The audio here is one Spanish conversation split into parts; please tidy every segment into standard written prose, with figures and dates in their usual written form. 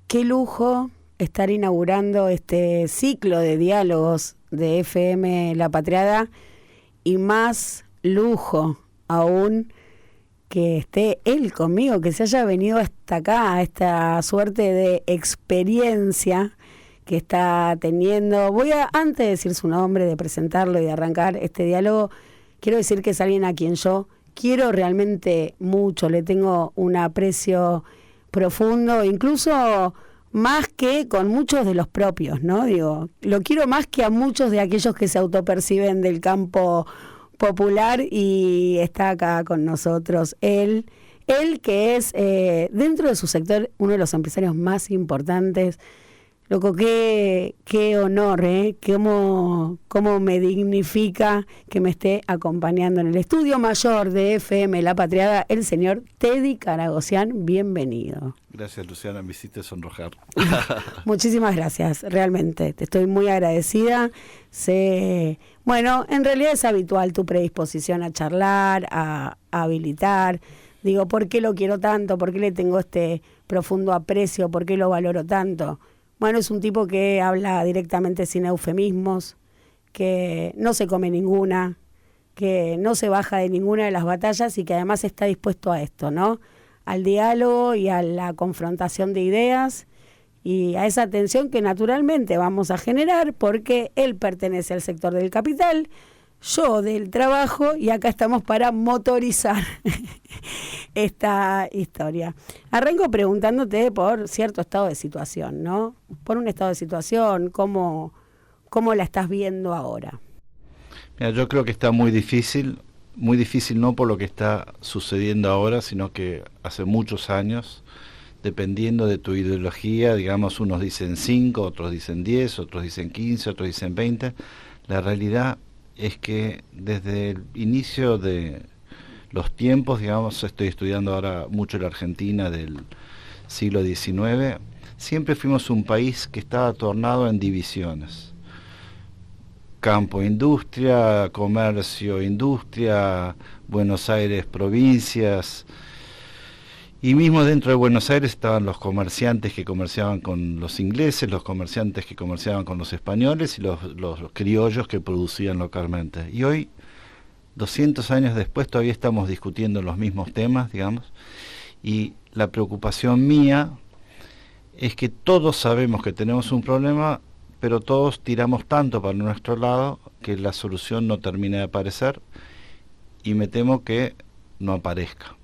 Qué lujo estar inaugurando este ciclo de diálogos de FM La Patriada, y más lujo aún que esté él conmigo, que se haya venido hasta acá, a esta suerte de experiencia que está teniendo. Antes de decir su nombre, de presentarlo y de arrancar este diálogo, quiero decir que es alguien a quien yo quiero realmente mucho, le tengo un aprecio profundo, incluso más que con muchos de los propios, ¿no? Digo, lo quiero más que a muchos de aquellos que se autoperciben del campo popular, y está acá con nosotros él que es dentro de su sector uno de los empresarios más importantes. Loco, qué honor, cómo me dignifica que me esté acompañando en el estudio mayor de FM La Patriada el señor Teddy Caragosian. Bienvenido. Gracias, Luciana, me hiciste sonrojar. Muchísimas gracias, realmente, te estoy muy agradecida. Bueno, en realidad es habitual tu predisposición a charlar, a habilitar. Digo, ¿por qué lo quiero tanto? ¿Por qué le tengo este profundo aprecio? ¿Por qué lo valoro tanto? Bueno, es un tipo que habla directamente sin eufemismos, que no se come ninguna, que no se baja de ninguna de las batallas y que además está dispuesto a esto, ¿no? Al diálogo y a la confrontación de ideas y a esa tensión que naturalmente vamos a generar porque él pertenece al sector del capital, yo del trabajo, y acá estamos para motorizar esta historia. Arranco preguntándote por cierto estado de situación, ¿no? Por un estado de situación, ¿cómo la estás viendo ahora? Mira, yo creo que está muy difícil no por lo que está sucediendo ahora, sino que hace muchos años, dependiendo de tu ideología, digamos, unos dicen 5, otros dicen 10, otros dicen 15, otros dicen 20, la realidad es que desde el inicio de los tiempos, digamos, estoy estudiando ahora mucho la Argentina del siglo XIX, siempre fuimos un país que estaba tornado en divisiones. Campo, industria, comercio, industria, Buenos Aires, provincias. Y mismo dentro de Buenos Aires estaban los comerciantes que comerciaban con los ingleses, los comerciantes que comerciaban con los españoles y los criollos que producían localmente. Y hoy, 200 años después, todavía estamos discutiendo los mismos temas, digamos, y la preocupación mía es que todos sabemos que tenemos un problema, pero todos tiramos tanto para nuestro lado que la solución no termina de aparecer y me temo que no aparezca.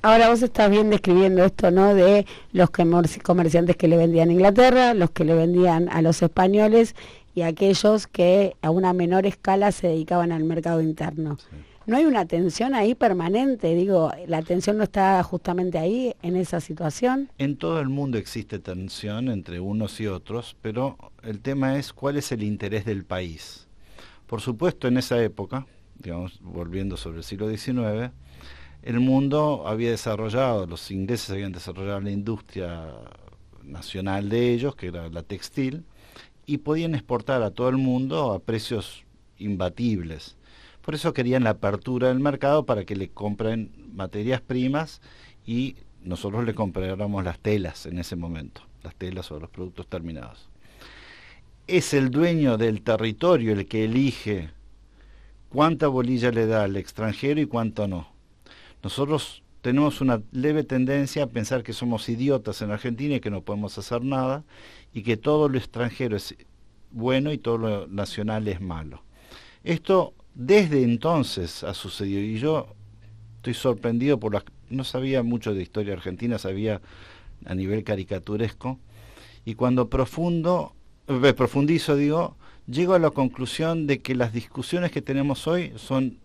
Ahora vos estás bien describiendo esto, ¿no? De los comerciantes que le vendían a Inglaterra, los que le vendían a los españoles y aquellos que a una menor escala se dedicaban al mercado interno. Sí. ¿No hay una tensión ahí permanente? Digo, ¿la tensión no está justamente ahí, en esa situación? En todo el mundo existe tensión entre unos y otros, pero el tema es cuál es el interés del país. Por supuesto, en esa época, digamos, volviendo sobre el siglo XIX, el mundo había desarrollado, los ingleses habían desarrollado la industria nacional de ellos, que era la textil, y podían exportar a todo el mundo a precios imbatibles. Por eso querían la apertura del mercado para que le compren materias primas y nosotros le compráramos las telas en ese momento, las telas o los productos terminados. Es el dueño del territorio el que elige cuánta bolilla le da al extranjero y cuánto no. Nosotros tenemos una leve tendencia a pensar que somos idiotas en Argentina y que no podemos hacer nada y que todo lo extranjero es bueno y todo lo nacional es malo. Esto desde entonces ha sucedido y yo estoy sorprendido no sabía mucho de historia argentina, sabía a nivel caricaturesco, y cuando profundizo, llego a la conclusión de que las discusiones que tenemos hoy son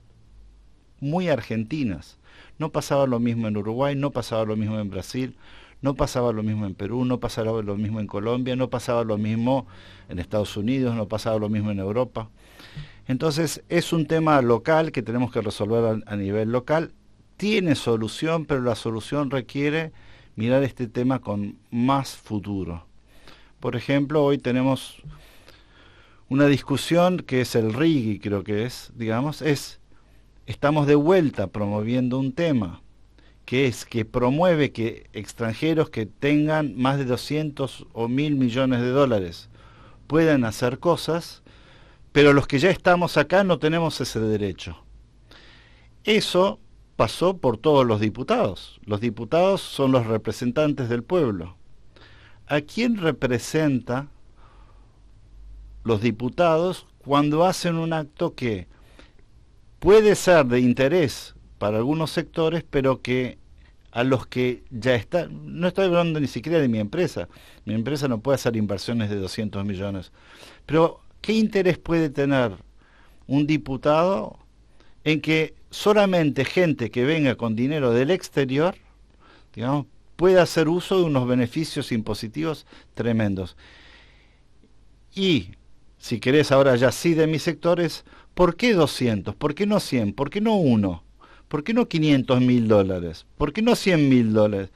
muy argentinas. No pasaba lo mismo en Uruguay, no pasaba lo mismo en Brasil, no pasaba lo mismo en Perú, no pasaba lo mismo en Colombia, no pasaba lo mismo en Estados Unidos, no pasaba lo mismo en Europa. Entonces es un tema local que tenemos que resolver a nivel local. Tiene solución, pero la solución requiere mirar este tema con más futuro. Por ejemplo, hoy tenemos una discusión que es el RIGI, creo que es, digamos, estamos de vuelta promoviendo un tema que es que promueve que extranjeros que tengan más de 200 o 1.000 millones de dólares puedan hacer cosas, pero los que ya estamos acá no tenemos ese derecho. Eso pasó por todos los diputados. Los diputados son los representantes del pueblo. ¿A quién representa los diputados cuando hacen un acto que puede ser de interés para algunos sectores, pero que a los que ya están, no estoy hablando ni siquiera de mi empresa no puede hacer inversiones de 200 millones, pero ¿qué interés puede tener un diputado en que solamente gente que venga con dinero del exterior, digamos, pueda hacer uso de unos beneficios impositivos tremendos? Y, si querés ahora ya sí de mis sectores, ¿por qué 200? ¿Por qué no 100? ¿Por qué no 1? ¿Por qué no 500.000 dólares? ¿Por qué no 100.000 dólares?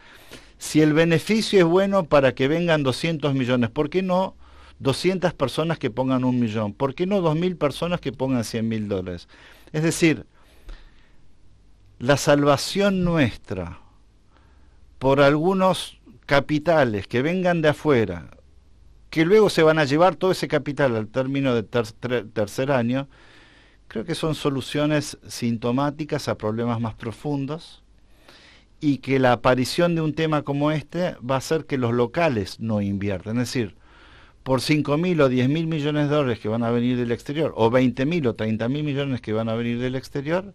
Si el beneficio es bueno para que vengan 200 millones, ¿por qué no 200 personas que pongan 1 millón? ¿Por qué no 2.000 personas que pongan 100.000 dólares? Es decir, la salvación nuestra por algunos capitales que vengan de afuera, que luego se van a llevar todo ese capital al término del tercer año, creo que son soluciones sintomáticas a problemas más profundos, y que la aparición de un tema como este va a hacer que los locales no inviertan. Es decir, por 5.000 o 10.000 millones de dólares que van a venir del exterior, o 20.000 o 30.000 millones que van a venir del exterior,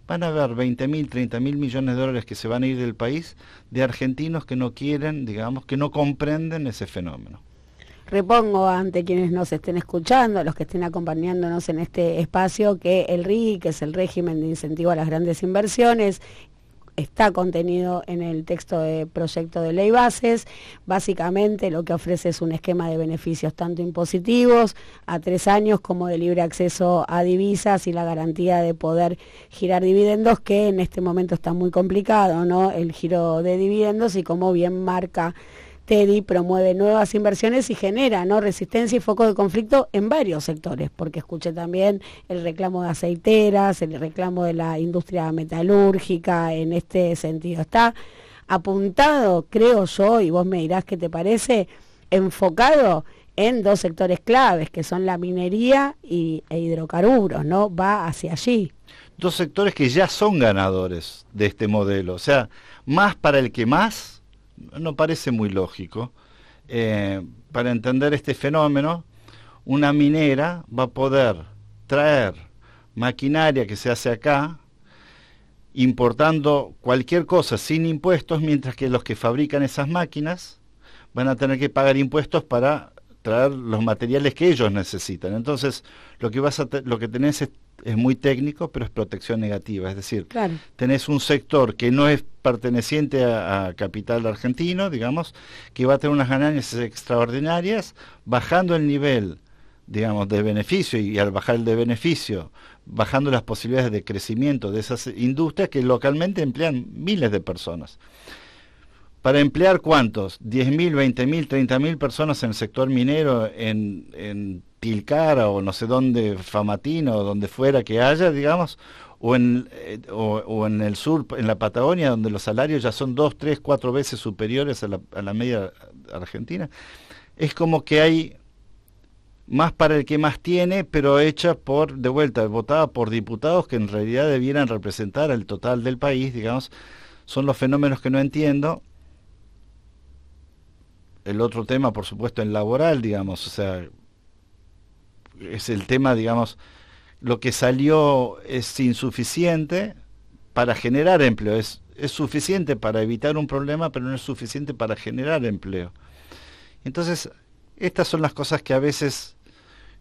van a haber 20.000, 30.000 millones de dólares que se van a ir del país, de argentinos que no quieren, digamos, que no comprenden ese fenómeno. Repongo ante quienes nos estén escuchando, los que estén acompañándonos en este espacio, que el RI, que es el régimen de incentivo a las grandes inversiones, está contenido en el texto de proyecto de ley bases. Básicamente lo que ofrece es un esquema de beneficios tanto impositivos a 3 años como de libre acceso a divisas y la garantía de poder girar dividendos, que en este momento está muy complicado, ¿no? El giro de dividendos, y como bien marca Teddy, promueve nuevas inversiones y genera, ¿no?, resistencia y foco de conflicto en varios sectores, porque escuché también el reclamo de aceiteras, el reclamo de la industria metalúrgica. En este sentido está apuntado, creo yo, y vos me dirás qué te parece, enfocado en 2 sectores claves, que son la minería e hidrocarburos, ¿no? Va hacia allí. 2 sectores que ya son ganadores de este modelo, o sea, más para el que más, no parece muy lógico. Para entender este fenómeno, una minera va a poder traer maquinaria que se hace acá, importando cualquier cosa sin impuestos, mientras que los que fabrican esas máquinas van a tener que pagar impuestos para traer los materiales que ellos necesitan. Entonces, lo que tenés es muy técnico, pero es protección negativa. Es decir, claro, tenés un sector que no es perteneciente a capital argentino, digamos, que va a tener unas ganancias extraordinarias, bajando el nivel, digamos, de beneficio, y al bajar el de beneficio, bajando las posibilidades de crecimiento de esas industrias que localmente emplean miles de personas. Para emplear, ¿cuántos? 10.000, 20.000, 30.000 personas en el sector minero, en Tilcara o no sé dónde, Famatina o donde fuera que haya, digamos, o en el sur, en la Patagonia, donde los salarios ya son 2, 3, 4 veces superiores a la media argentina. Es como que hay más para el que más tiene, pero hecha votada por diputados que en realidad debieran representar al total del país, digamos. Son los fenómenos que no entiendo. El otro tema, por supuesto, el laboral, digamos, o sea, es el tema, digamos, lo que salió es insuficiente para generar empleo, es suficiente para evitar un problema, pero no es suficiente para generar empleo. Entonces, estas son las cosas que a veces,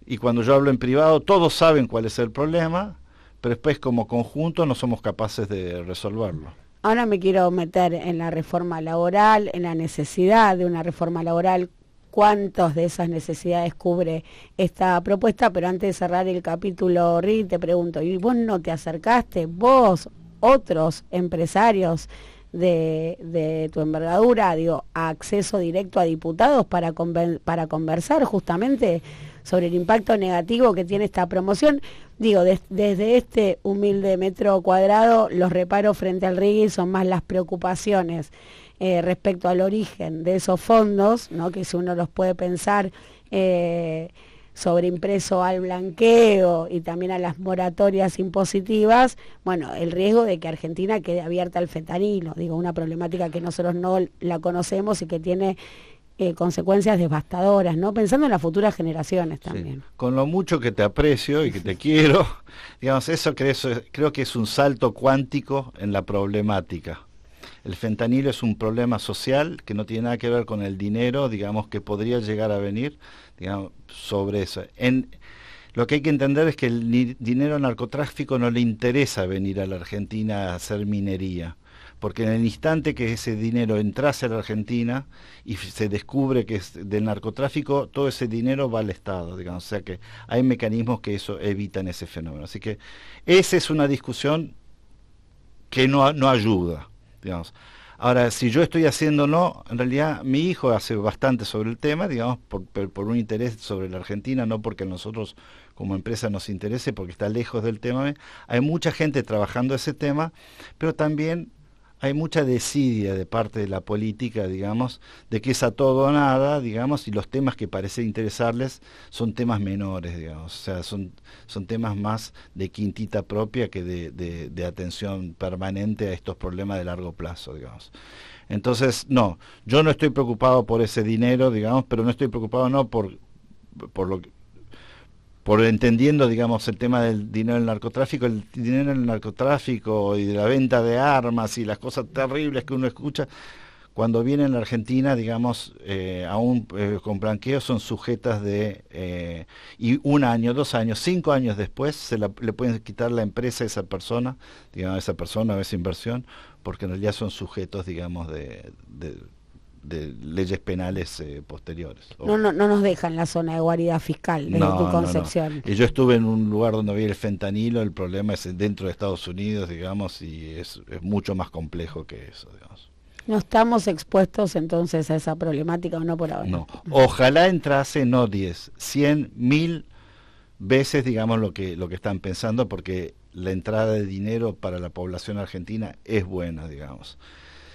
y cuando yo hablo en privado, todos saben cuál es el problema, pero después como conjunto no somos capaces de resolverlo. Ahora me quiero meter en la reforma laboral, en la necesidad de una reforma laboral, cuántas de esas necesidades cubre esta propuesta, pero antes de cerrar el capítulo, Ri, te pregunto, ¿y vos no te acercaste, vos, otros empresarios de tu envergadura, digo, a acceso directo a diputados para conversar justamente sobre el impacto negativo que tiene esta promoción. Digo, desde este humilde metro cuadrado, los reparos frente al RIGI son más las preocupaciones respecto al origen de esos fondos, ¿no? Que si uno los puede pensar sobre impreso al blanqueo y también a las moratorias impositivas, bueno, el riesgo de que Argentina quede abierta al fentanilo, digo, una problemática que nosotros no la conocemos y que tiene consecuencias devastadoras, ¿no? Pensando en las futuras generaciones también. Sí. Con lo mucho que te aprecio y que te quiero, digamos, eso creo que es un salto cuántico en la problemática. El fentanilo es un problema social que no tiene nada que ver con el dinero, digamos, que podría llegar a venir, digamos, sobre eso. Lo que hay que entender es que el dinero narcotráfico no le interesa venir a la Argentina a hacer minería, porque en el instante que ese dinero entrase a la Argentina y se descubre que es del narcotráfico, todo ese dinero va al Estado, digamos, o sea que hay mecanismos que eso evitan ese fenómeno. Así que esa es una discusión que no ayuda, digamos. Ahora, si yo estoy haciendo no, en realidad mi hijo hace bastante sobre el tema, digamos, por un interés sobre la Argentina, no porque a nosotros como empresa nos interese, porque está lejos del tema. Hay mucha gente trabajando ese tema, pero también hay mucha desidia de parte de la política, digamos, de que es a todo o nada, digamos, y los temas que parece interesarles son temas menores, digamos, o sea, son temas más de quintita propia que de atención permanente a estos problemas de largo plazo, digamos. Entonces, no, yo no estoy preocupado por ese dinero, digamos, pero no estoy preocupado no por entendiendo, digamos, el tema del dinero del narcotráfico, el dinero del narcotráfico y de la venta de armas y las cosas terribles que uno escucha, cuando viene en la Argentina, digamos, aún con blanqueo son sujetas y 1 año, 2 años, 5 años después le pueden quitar la empresa a esa persona, digamos, a esa persona o esa inversión, porque en realidad son sujetos, digamos, de leyes penales posteriores. No nos dejan la zona de guarida fiscal desde tu concepción. No. Y yo estuve en un lugar donde había el fentanilo, el problema es dentro de Estados Unidos, digamos, y es mucho más complejo que eso, digamos. ¿No estamos expuestos entonces a esa problemática o no por ahora? No, ojalá entrase no 10, 100, 1000 veces, digamos, lo que están pensando, porque la entrada de dinero para la población argentina es buena, digamos.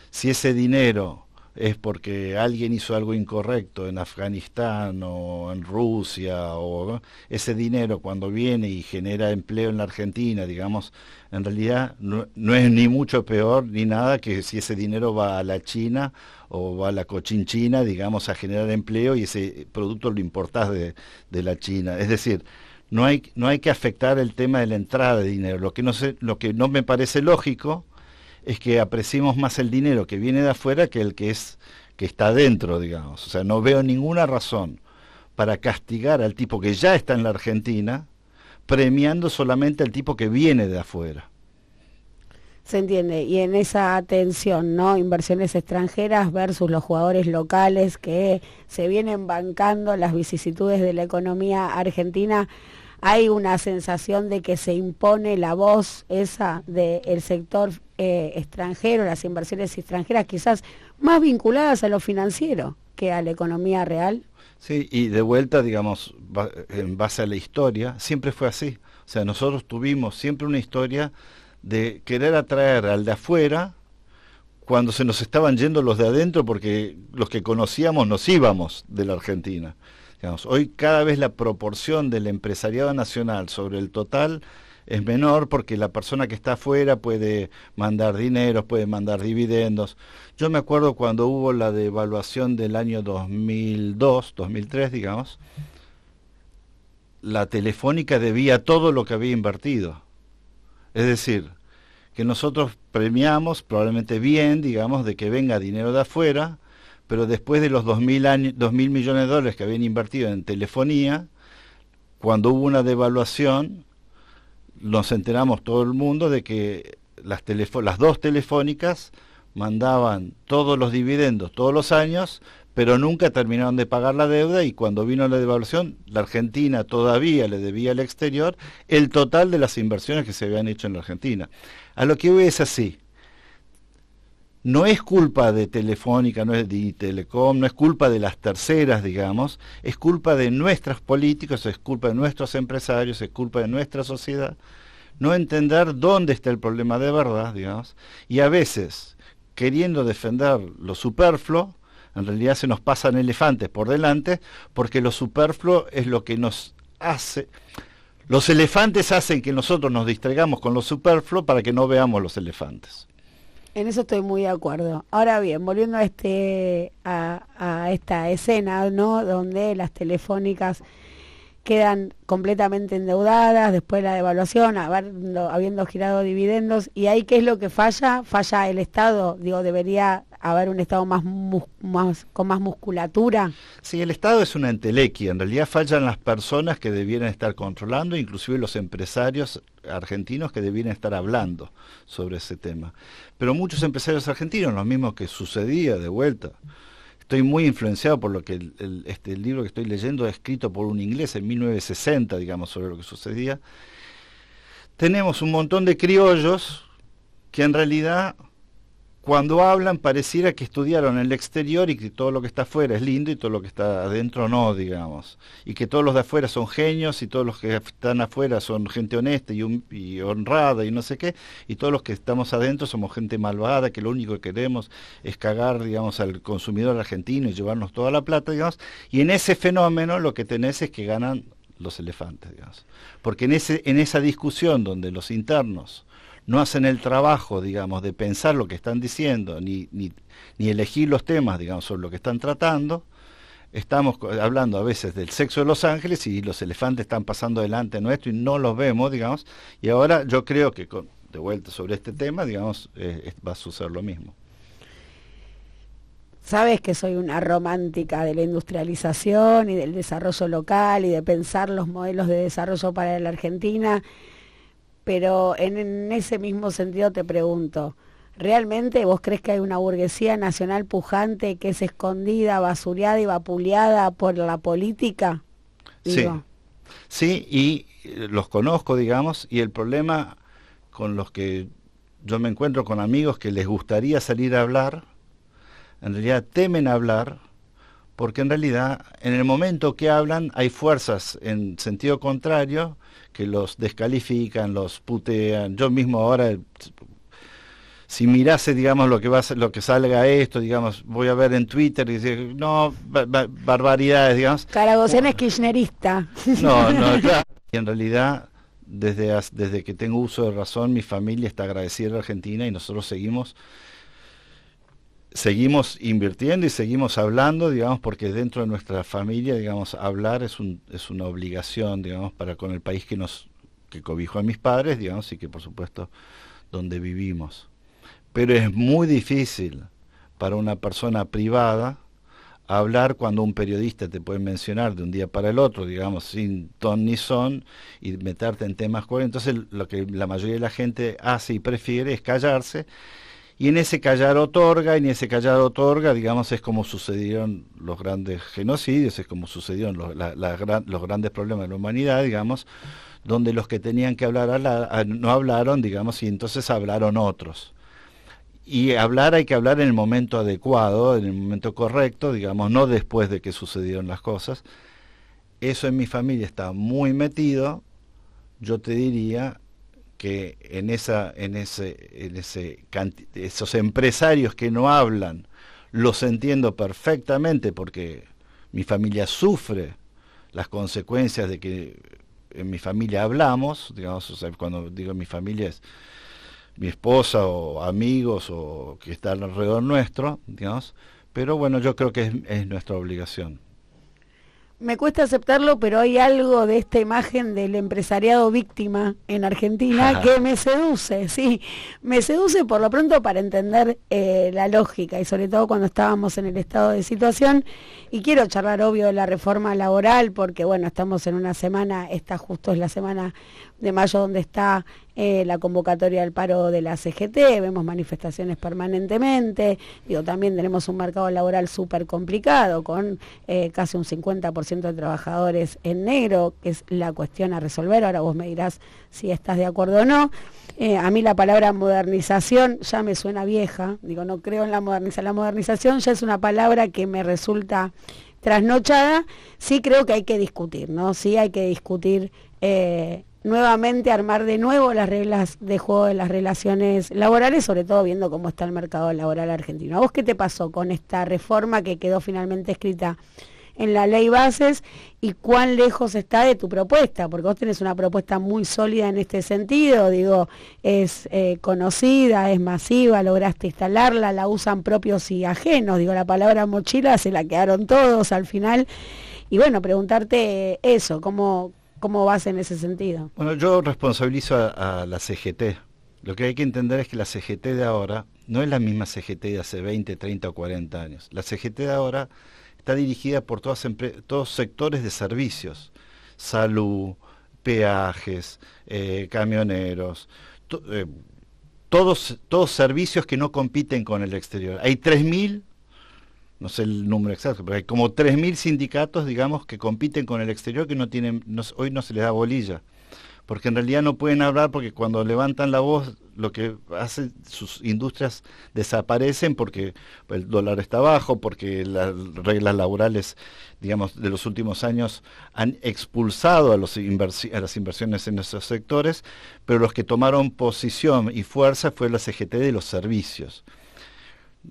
Si ese dinero es porque alguien hizo algo incorrecto en Afganistán o en Rusia, o ese dinero cuando viene y genera empleo en la Argentina, digamos, en realidad no es ni mucho peor ni nada que si ese dinero va a la China o va a la Cochinchina, digamos, a generar empleo y ese producto lo importás de la China. Es decir, no hay que afectar el tema de la entrada de dinero. Lo que no me parece lógico es que apreciemos más el dinero que viene de afuera que el que está adentro, digamos. O sea, no veo ninguna razón para castigar al tipo que ya está en la Argentina, premiando solamente al tipo que viene de afuera. Se entiende, y en esa atención, ¿no? Inversiones extranjeras versus los jugadores locales que se vienen bancando las vicisitudes de la economía argentina, hay una sensación de que se impone la voz esa del sector extranjero, las inversiones extranjeras quizás más vinculadas a lo financiero que a la economía real. Sí, y de vuelta, digamos, en base a la historia, siempre fue así. O sea, nosotros tuvimos siempre una historia de querer atraer al de afuera cuando se nos estaban yendo los de adentro, porque los que conocíamos nos íbamos de la Argentina. Digamos, hoy cada vez la proporción del empresariado nacional sobre el total es menor, porque la persona que está afuera puede mandar dineros, puede mandar dividendos. Yo me acuerdo cuando hubo la devaluación del año 2002, 2003, digamos, la Telefónica debía todo lo que había invertido. Es decir, que nosotros premiamos probablemente bien, digamos, de que venga dinero de afuera, pero después de los 2.000 millones de dólares que habían invertido en telefonía, cuando hubo una devaluación, nos enteramos todo el mundo de que las dos telefónicas mandaban todos los dividendos todos los años, pero nunca terminaron de pagar la deuda, y cuando vino la devaluación, la Argentina todavía le debía al exterior el total de las inversiones que se habían hecho en la Argentina. A lo que hoy es así. no es culpa de Telefónica, no es de Telecom, no es culpa de las terceras, digamos, es culpa de nuestros políticos, es culpa de nuestros empresarios, es culpa de nuestra sociedad, no entender dónde está el problema de verdad, digamos, y a veces, queriendo defender lo superfluo, en realidad se nos pasan elefantes por delante, porque lo superfluo es lo que nos hace. Los elefantes hacen que nosotros nos distraigamos con lo superfluo para que no veamos los elefantes. En eso estoy muy de acuerdo. Ahora bien, volviendo a esta escena, ¿no? Donde las telefónicas quedan completamente endeudadas después de la devaluación, habiendo girado dividendos, y ahí ¿qué es lo que falla? Falla el Estado, digo, debería haber un Estado con más musculatura. Sí, el Estado es una entelequia, en realidad fallan las personas que debieran estar controlando, inclusive los empresarios argentinos que debieran estar hablando sobre ese tema. Pero muchos empresarios argentinos, lo mismo que sucedía de vuelta. Estoy muy influenciado por lo que este libro que estoy leyendo es escrito por un inglés en 1960, digamos, sobre lo que sucedía. Tenemos un montón de criollos que en realidad, cuando hablan, pareciera que estudiaron en el exterior y que todo lo que está afuera es lindo y todo lo que está adentro no, digamos. Y que todos los de afuera son genios y todos los que están afuera son gente honesta y honrada y no sé qué. Y todos los que estamos adentro somos gente malvada, que lo único que queremos es cagar, digamos, al consumidor argentino y llevarnos toda la plata, digamos. Y en ese fenómeno lo que tenés es que ganan los elefantes, digamos. Porque en esa discusión donde los internos no hacen el trabajo, digamos, de pensar lo que están diciendo, ni elegir los temas, digamos, sobre lo que están tratando, estamos hablando a veces del sexo de los ángeles y los elefantes están pasando delante nuestro y no los vemos, digamos, y ahora yo creo que, de vuelta sobre este tema, digamos, va a suceder lo mismo. Sabes que soy una romántica de la industrialización y del desarrollo local y de pensar los modelos de desarrollo para la Argentina. Pero en ese mismo sentido te pregunto, ¿realmente vos crees que hay una burguesía nacional pujante que es escondida, basureada y vapuleada por la política? Digo. Sí, y los conozco, digamos, y el problema con los que yo me encuentro con amigos que les gustaría salir a hablar, en realidad temen hablar, porque en realidad en el momento que hablan hay fuerzas en sentido contrario que los descalifican, los putean. Yo mismo ahora, si mirase, digamos, lo que salga esto, digamos, voy a ver en Twitter y decir, no, barbaridades, digamos. Caragocén es kirchnerista. No, claro. Y en realidad, desde que tengo uso de razón, mi familia está agradecida a Argentina y nosotros seguimos invirtiendo y seguimos hablando, digamos, porque dentro de nuestra familia, digamos, hablar es una obligación, digamos, para con el país que cobijó a mis padres, digamos, y que por supuesto donde vivimos. Pero es muy difícil para una persona privada hablar cuando un periodista te puede mencionar de un día para el otro, digamos, sin ton ni son, y meterte en temas. Entonces lo que la mayoría de la gente hace y prefiere es callarse. Y en ese callar otorga, digamos, es como sucedieron los grandes genocidios, es como sucedieron los grandes problemas de la humanidad, digamos, donde los que tenían que hablar no hablaron, digamos, y entonces hablaron otros. Y hay que hablar en el momento adecuado, en el momento correcto, digamos, no después de que sucedieron las cosas. Eso en mi familia está muy metido, yo te diría que esos empresarios que no hablan, los entiendo perfectamente porque mi familia sufre las consecuencias de que en mi familia hablamos, digamos, o sea, cuando digo mi familia es mi esposa o amigos o que están alrededor nuestro, digamos, pero bueno, yo creo que es nuestra obligación. Me cuesta aceptarlo, pero hay algo de esta imagen del empresariado víctima en Argentina que me seduce, sí, me seduce por lo pronto para entender la lógica y sobre todo cuando estábamos en el estado de situación. Y quiero charlar, obvio, de la reforma laboral porque, bueno, estamos en una semana, esta justo es la semana de mayo donde está la convocatoria al paro de la CGT, vemos manifestaciones permanentemente, también tenemos un mercado laboral súper complicado, con casi un 50% de trabajadores en negro, que es la cuestión a resolver. Ahora vos me dirás si estás de acuerdo o no. A mí la palabra modernización ya me suena vieja, no creo en la modernización. La modernización ya es una palabra que me resulta trasnochada. Sí creo que hay que discutir, ¿no? Sí hay que discutir nuevamente, armar de nuevo las reglas de juego de las relaciones laborales, sobre todo viendo cómo está el mercado laboral argentino. ¿A vos qué te pasó con esta reforma que quedó finalmente escrita en la ley bases y cuán lejos está de tu propuesta? Porque vos tenés una propuesta muy sólida en este sentido, es conocida, es masiva, lograste instalarla, la usan propios y ajenos, la palabra mochila se la quedaron todos al final. Y bueno, preguntarte eso, ¿cómo vas en ese sentido? Bueno, yo responsabilizo a la CGT. Lo que hay que entender es que la CGT de ahora no es la misma CGT de hace 20, 30 o 40 años. La CGT de ahora está dirigida por todos sectores de servicios, salud, peajes, camioneros, todos servicios que no compiten con el exterior. Hay 3.000, no sé el número exacto, pero hay como 3.000 sindicatos, que compiten con el exterior, que hoy no se les da bolilla, porque en realidad no pueden hablar, porque cuando levantan la voz, lo que hace, sus industrias desaparecen porque el dólar está bajo, porque las reglas laborales, de los últimos años han expulsado a las inversiones en esos sectores, pero los que tomaron posición y fuerza fue la CGT de los servicios.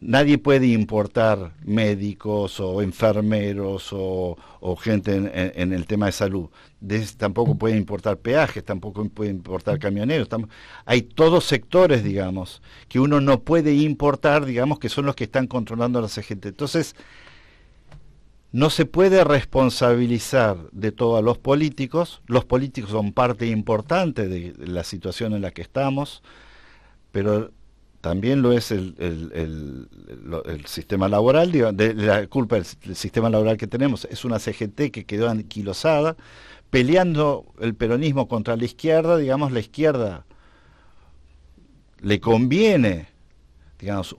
Nadie puede importar médicos o enfermeros o gente en el tema de salud. Tampoco puede importar peajes, tampoco puede importar camioneros. Hay todos sectores, que uno no puede importar, que son los que están controlando a la CGT. Entonces, no se puede responsabilizar de todo a los políticos. Los políticos son parte importante de la situación en la que estamos, pero también lo es el sistema laboral, la culpa del sistema laboral que tenemos. Es una CGT que quedó anquilosada, peleando el peronismo contra la izquierda. La izquierda le conviene,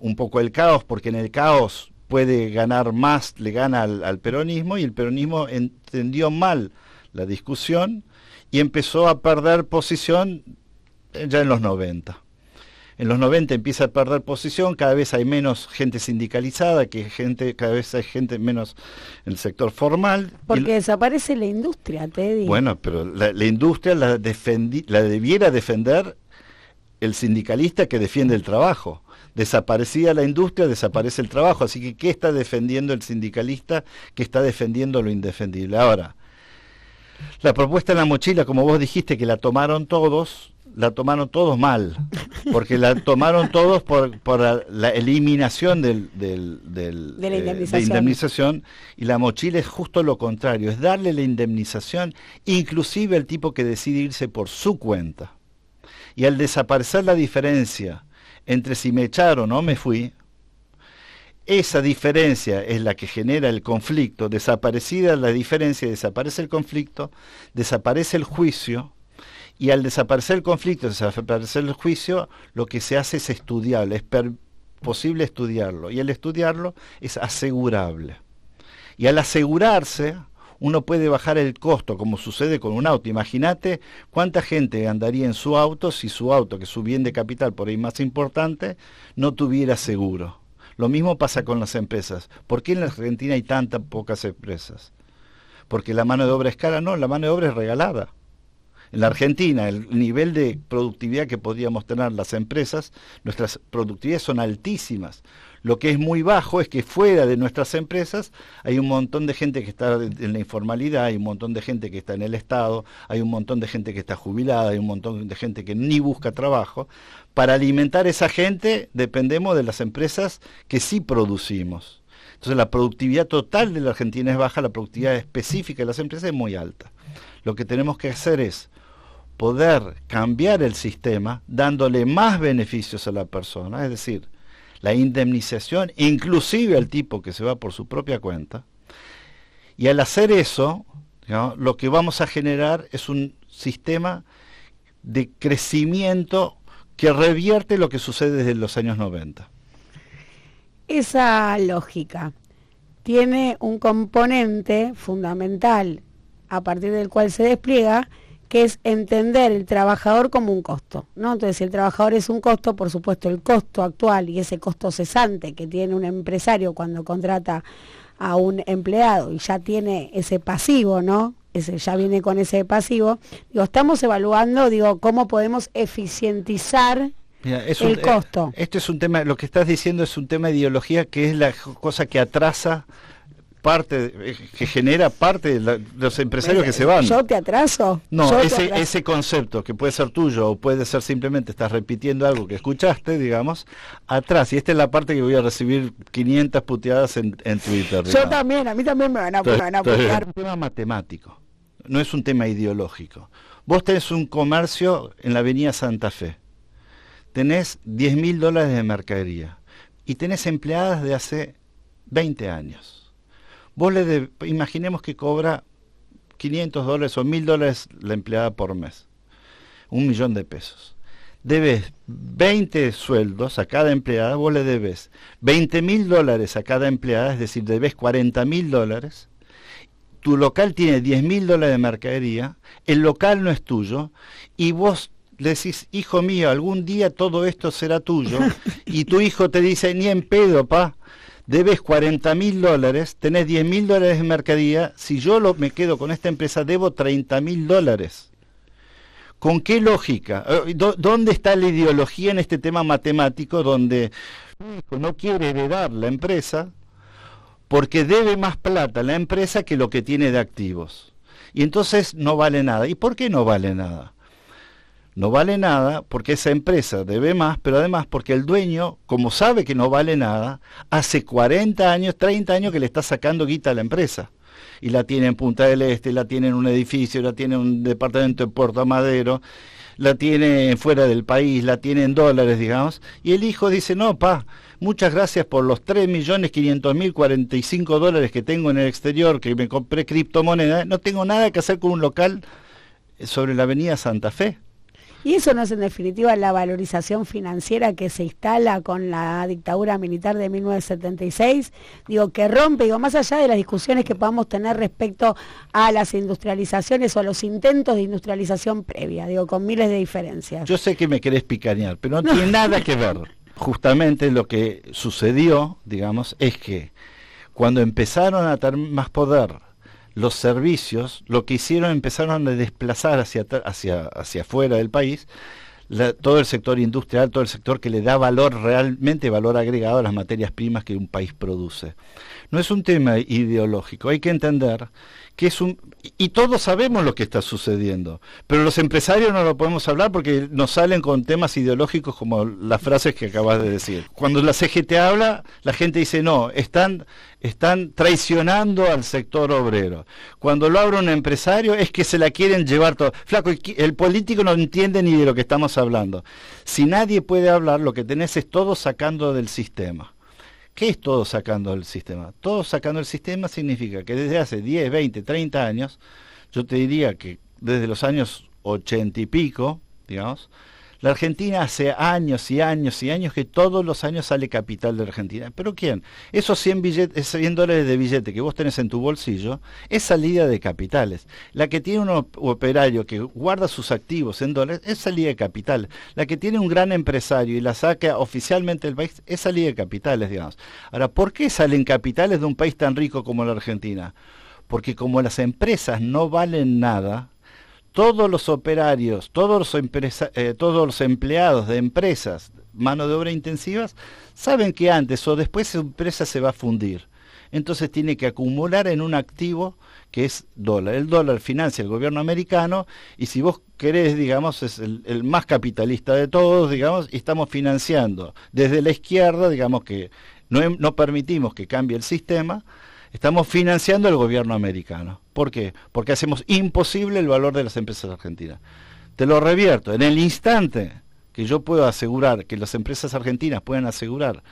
un poco el caos, porque en el caos puede ganar más, le gana al peronismo, y el peronismo entendió mal la discusión y empezó a perder posición ya en los 90. En los 90 empieza a perder posición, cada vez hay menos gente sindicalizada, cada vez hay gente menos en el sector formal. Porque desaparece la industria, Teddy. Bueno, pero la industria la debiera defender el sindicalista que defiende el trabajo. Desaparecida la industria, desaparece el trabajo. Así que, ¿qué está defendiendo el sindicalista que está defendiendo lo indefendible? Ahora, la propuesta en la mochila, como vos dijiste, que la tomaron todos mal, porque la tomaron todos por la eliminación de la indemnización, y la mochila es justo lo contrario, es darle la indemnización inclusive al tipo que decide irse por su cuenta. Y al desaparecer la diferencia entre si me echaron o me fui, esa diferencia es la que genera el conflicto. Desaparecida la diferencia, desaparece el conflicto, desaparece el juicio. Y al desaparecer el conflicto, desaparecer el juicio, lo que se hace es estudiable, es posible estudiarlo. Y al estudiarlo es asegurable. Y al asegurarse, uno puede bajar el costo, como sucede con un auto. Imagínate cuánta gente andaría en su auto si su auto, que es su bien de capital por ahí más importante, no tuviera seguro. Lo mismo pasa con las empresas. ¿Por qué en la Argentina hay tan pocas empresas? ¿Porque la mano de obra es cara? No, la mano de obra es regalada. En la Argentina, el nivel de productividad que podríamos tener las empresas, nuestras productividades son altísimas. Lo que es muy bajo es que fuera de nuestras empresas hay un montón de gente que está en la informalidad, hay un montón de gente que está en el Estado, hay un montón de gente que está jubilada, hay un montón de gente que ni busca trabajo. Para alimentar a esa gente dependemos de las empresas que sí producimos. Entonces la productividad total de la Argentina es baja, la productividad específica de las empresas es muy alta. Lo que tenemos que hacer es poder cambiar el sistema dándole más beneficios a la persona, es decir, la indemnización inclusive al tipo que se va por su propia cuenta. Y al hacer eso, lo que vamos a generar es un sistema de crecimiento que revierte lo que sucede desde los años 90. Esa lógica tiene un componente fundamental a partir del cual se despliega, que es entender el trabajador como un costo, ¿no? Entonces, si el trabajador es un costo, por supuesto, el costo actual y ese costo cesante que tiene un empresario cuando contrata a un empleado y ya tiene ese pasivo, ¿no? Ya viene con ese pasivo. Digo, estamos evaluando, cómo podemos eficientizar. Mira, el costo. Esto es un tema, lo que estás diciendo es un tema de ideología, que es la cosa que atrasa que genera parte de los empresarios que se van. ¿Yo te atraso? No, ese concepto, que puede ser tuyo o puede ser simplemente estás repitiendo algo que escuchaste, digamos, atrás. Y esta es la parte que voy a recibir 500 puteadas en Twitter. Digamos. Yo también, a mí también me van a putear. Es un tema matemático, no es un tema ideológico. Vos tenés un comercio en la avenida Santa Fe, tenés $10.000 de mercadería y tenés empleadas de hace 20 años. Vos imaginemos que cobra $500 o $1.000 la empleada por mes, $1.000.000. Debes 20 sueldos a cada empleada, vos le debes $20.000 a cada empleada, es decir, debes $40.000. Tu local tiene $10.000 de mercadería, el local no es tuyo, y vos le decís, hijo mío, algún día todo esto será tuyo, y tu hijo te dice, ni en pedo, pa. Debes $40.000, tenés $10.000 de mercadería, si yo me quedo con esta empresa debo $30.000. ¿Con qué lógica? ¿Dónde está la ideología en este tema matemático donde no quiere heredar la empresa porque debe más plata la empresa que lo que tiene de activos? Y entonces no vale nada. ¿Y por qué no vale nada? No vale nada porque esa empresa debe más, pero además porque el dueño, como sabe que no vale nada, hace 40 años, 30 años que le está sacando guita a la empresa. Y la tiene en Punta del Este, la tiene en un edificio, la tiene en un departamento de Puerto Madero, la tiene fuera del país, la tiene en dólares, digamos. Y el hijo dice, no, pa, muchas gracias por los $3.500.045 que tengo en el exterior, que me compré criptomonedas, no tengo nada que hacer con un local sobre la avenida Santa Fe. ¿Y eso no es en definitiva la valorización financiera que se instala con la dictadura militar de 1976? Que rompe, más allá de las discusiones que podamos tener respecto a las industrializaciones o los intentos de industrialización previa, con miles de diferencias. Yo sé que me querés picanear, pero no tiene nada que ver. Justamente lo que sucedió, digamos, es que cuando empezaron a tener más poder los servicios, lo que hicieron, empezaron a desplazar hacia afuera del país todo el sector industrial, todo el sector que le da realmente valor agregado a las materias primas que un país produce. No es un tema ideológico, hay que entender que y todos sabemos lo que está sucediendo, pero los empresarios no lo podemos hablar porque nos salen con temas ideológicos como las frases que acabas de decir. Cuando la CGT habla, la gente dice, no, están traicionando al sector obrero. Cuando lo habla un empresario es que se la quieren llevar todo. Flaco, el político no entiende ni de lo que estamos hablando. Si nadie puede hablar, lo que tenés es todo sacando del sistema. ¿Qué es todo sacando del sistema? Todo sacando del sistema significa que desde hace 10, 20, 30 años, yo te diría que desde los años 80 y pico, digamos, la Argentina hace años y años y años que todos los años sale capital de Argentina. ¿Pero quién? Esos $100 de billete que vos tenés en tu bolsillo es salida de capitales. La que tiene un operario que guarda sus activos en dólares es salida de capital. La que tiene un gran empresario y la saca oficialmente del país es salida de capitales, digamos. Ahora, ¿por qué salen capitales de un país tan rico como la Argentina? Porque como las empresas no valen nada, todos los operarios, todos los empleados de empresas, mano de obra intensivas, saben que antes o después su empresa se va a fundir. Entonces tiene que acumular en un activo que es dólar. El dólar financia el gobierno americano y si vos querés, digamos, es el más capitalista de todos, digamos, y estamos financiando desde la izquierda, digamos que no permitimos que cambie el sistema. Estamos financiando al gobierno americano. ¿Por qué? Porque hacemos imposible el valor de las empresas argentinas. Te lo revierto. En el instante que yo puedo asegurar, que las empresas argentinas puedan asegurar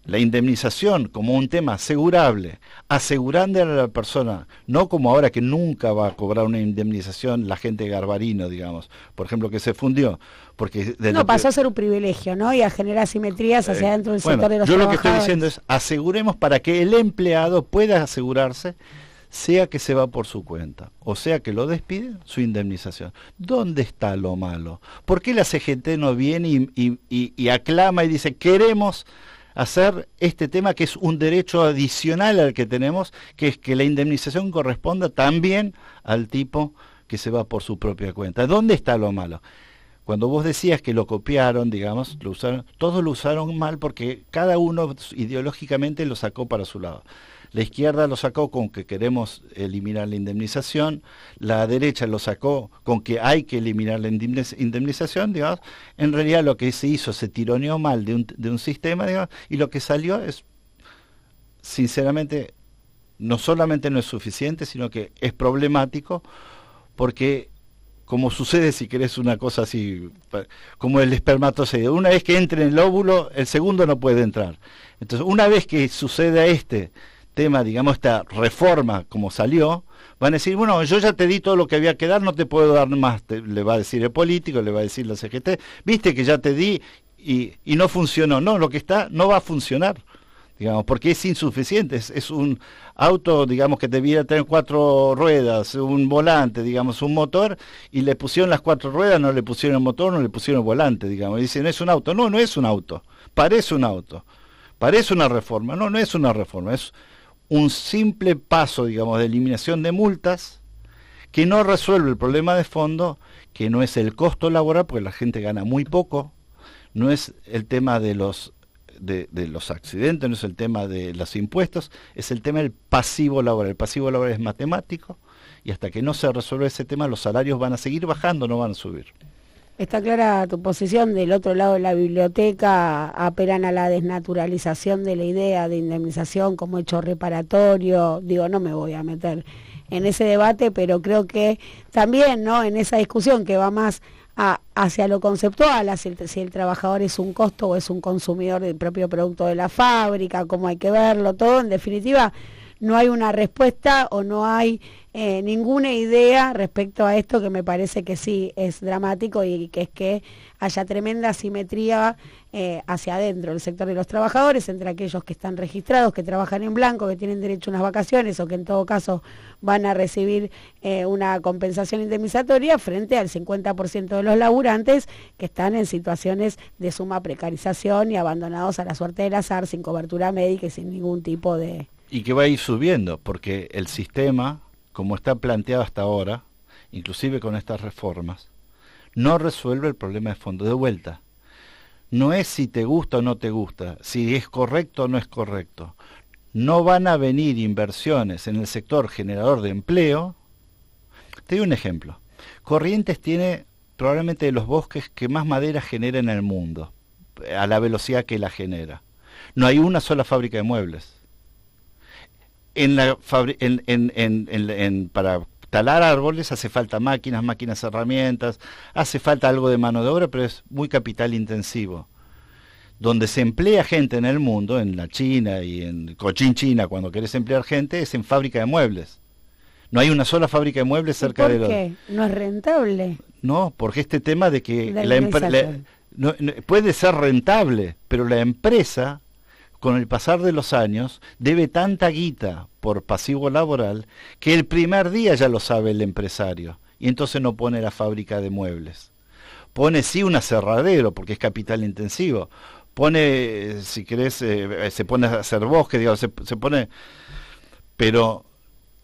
la indemnización como un tema asegurable, asegurando a la persona, no como ahora que nunca va a cobrar una indemnización la gente de Garbarino, digamos, por ejemplo, que se fundió, porque no, pasó a ser un privilegio, ¿no? Y a generar asimetrías hacia adentro del sector de los yo trabajadores. Lo que estoy diciendo es, aseguremos para que el empleado pueda asegurarse, sea que se va por su cuenta, o sea que lo despiden, su indemnización. ¿Dónde está lo malo? ¿Por qué la CGT no viene y aclama y dice, queremos hacer este tema que es un derecho adicional al que tenemos, que es que la indemnización corresponda también al tipo que se va por su propia cuenta? ¿Dónde está lo malo? Cuando vos decías que lo copiaron, digamos, lo usaron, todos lo usaron mal porque cada uno ideológicamente lo sacó para su lado. La izquierda lo sacó con que queremos eliminar la indemnización, la derecha lo sacó con que hay que eliminar la indemnización, digamos. En realidad lo que se hizo, se tironeó mal de un sistema, digamos, y lo que salió es, sinceramente, no solamente no es suficiente, sino que es problemático, porque como sucede, si querés una cosa así, como el espermatozoide, una vez que entre en el óvulo, el segundo no puede entrar. Entonces, una vez que suceda este tema, digamos, esta reforma como salió, van a decir, bueno, yo ya te di todo lo que había que dar, no te puedo dar más, le va a decir el político, le va a decir la CGT, viste que ya te di y no funcionó. No, lo que está no va a funcionar, digamos, porque es insuficiente, es un auto, digamos, que debiera tener 4 ruedas, un volante, digamos, un motor, y le pusieron las 4 ruedas, no le pusieron el motor, no le pusieron el volante, digamos, y dicen, es un auto. No, no es un auto, parece un auto, parece una reforma. No, no es una reforma, es un simple paso, digamos, de eliminación de multas que no resuelve el problema de fondo, que no es el costo laboral, porque la gente gana muy poco, no es el tema de los accidentes, no es el tema de los impuestos, es el tema del pasivo laboral. El pasivo laboral es matemático y hasta que no se resuelva ese tema, los salarios van a seguir bajando, no van a subir. Está clara tu posición. Del otro lado de la biblioteca apelan a la desnaturalización de la idea de indemnización como hecho reparatorio. Digo, no me voy a meter en ese debate, pero creo que también, ¿no?, en esa discusión que va más hacia lo conceptual, hacia si el trabajador es un costo o es un consumidor del propio producto de la fábrica, cómo hay que verlo, todo, en definitiva, no hay una respuesta o no hay ninguna idea respecto a esto, que me parece que sí es dramático, y que es que haya tremenda asimetría hacia adentro del sector de los trabajadores, entre aquellos que están registrados, que trabajan en blanco, que tienen derecho a unas vacaciones o que en todo caso van a recibir una compensación indemnizatoria, frente al 50% de los laburantes que están en situaciones de suma precarización y abandonados a la suerte del azar, sin cobertura médica y sin ningún tipo de... Y que va a ir subiendo, porque el sistema, como está planteado hasta ahora, inclusive con estas reformas, no resuelve el problema de fondo. De vuelta, no es si te gusta o no te gusta, si es correcto o no es correcto. No van a venir inversiones en el sector generador de empleo. Te doy un ejemplo. Corrientes tiene probablemente de los bosques que más madera genera en el mundo, a la velocidad que la genera. No hay una sola fábrica de muebles. Para talar árboles hace falta máquinas, herramientas, hace falta algo de mano de obra, pero es muy capital intensivo. Donde se emplea gente en el mundo, en la China y en Cochinchina, cuando querés emplear gente, es en fábrica de muebles. No hay una sola fábrica de muebles cerca de los... ¿Por qué? ¿No es rentable? No, porque este tema de que puede ser rentable, pero la empresa, con el pasar de los años, debe tanta guita por pasivo laboral que el primer día ya lo sabe el empresario, y entonces no pone la fábrica de muebles. Pone sí un aserradero, porque es capital intensivo. Pone, si querés, se pone a hacer bosque, digamos, se pone... Pero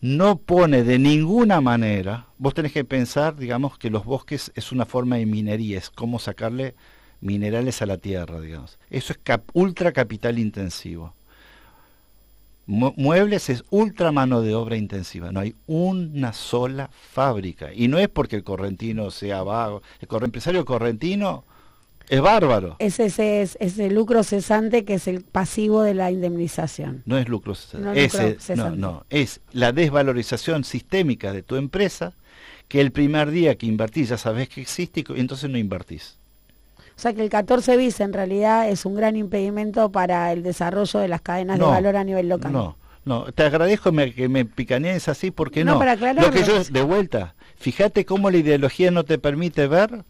no pone de ninguna manera... Vos tenés que pensar, digamos, que los bosques es una forma de minería, es como sacarle minerales a la tierra, digamos. Eso es ultra capital intensivo. Muebles es ultra mano de obra intensiva. No hay una sola fábrica. Y no es porque el correntino sea vago. El empresario correntino es bárbaro. Es ese lucro cesante que es el pasivo de la indemnización. No es lucro cesante. No, es la desvalorización sistémica de tu empresa, que el primer día que invertís ya sabés que existe y entonces no invertís. O sea que el 14 bis en realidad es un gran impedimento para el desarrollo de las cadenas de valor a nivel local. No, te agradezco que me picanees así, porque no. Para aclararlo. Lo que yo, de vuelta, fíjate cómo la ideología no te permite ver